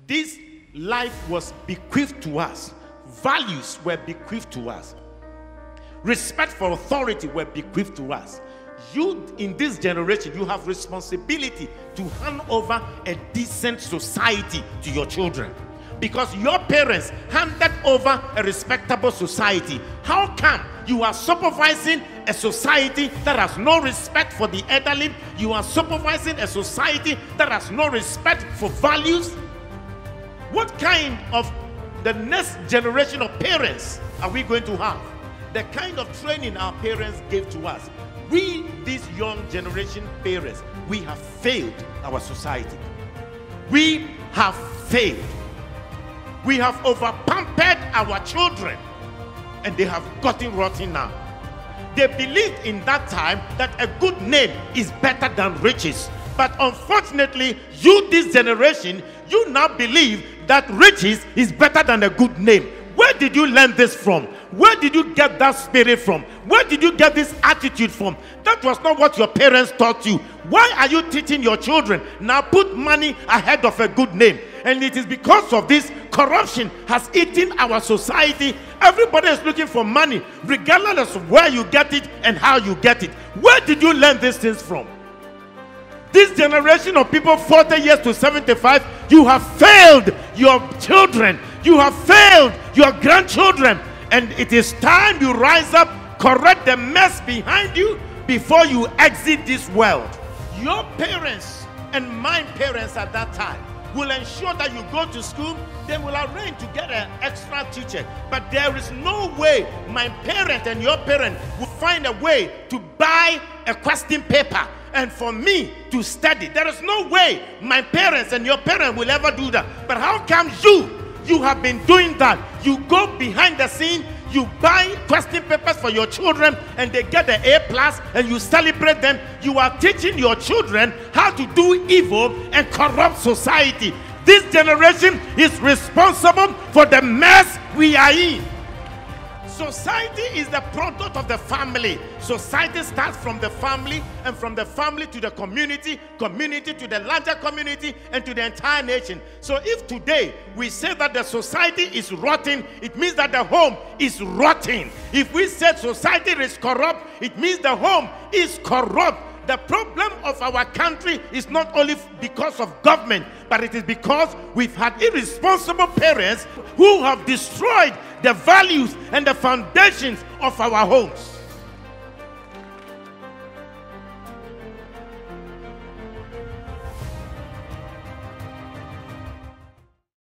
This life was bequeathed to us. Values were bequeathed to us. Respect for authority were bequeathed to us. You, in this generation, you have responsibility to hand over a decent society to your children, because your parents handed over a respectable society. How come you are supervising a society that has no respect for the elderly? You are supervising a society that has no respect for values? What kind of the next generation of parents are we going to have? The kind of training our parents gave to us. We, this young generation parents, we have failed our society. We have failed. We have over-pampered our children, and they have gotten rotten now. They believed in that time that a good name is better than riches. But unfortunately, you, this generation, you now believe that riches is better than a good name. Where did you learn this from? Where did you get that spirit from? Where did you get this attitude from? That was not what your parents taught you. Why are you teaching your children now put money ahead of a good name? And it is because of this, corruption has eaten our society. Everybody is looking for money, regardless of where you get it and how you get it. Where did you learn these things from? This generation of people 40 years to 75, you have failed your children. You have failed your grandchildren. And it is time you rise up, correct the mess behind you before you exit this world. Your parents and my parents at that time will ensure that you go to school. They will arrange to get an extra teacher. But there is no way my parent and your parent will find a way to buy a question paper and for me to study. There is no way my parents and your parents will ever do that. But how come you have been doing that? You go behind the scene, you buy question papers for your children and they get the A+ and you celebrate them. You are teaching your children how to do evil and corrupt society. This generation is responsible for the mess we are in. Society is the product of the family. Society starts from the family, and from the family to the community, community to the larger community, and to the entire nation. So if today we say that the society is rotten, it means that the home is rotten. If we say society is corrupt, it means the home is corrupt. The problem of our country is not only because of government, but it is because we've had irresponsible parents who have destroyed the values and the foundations of our homes.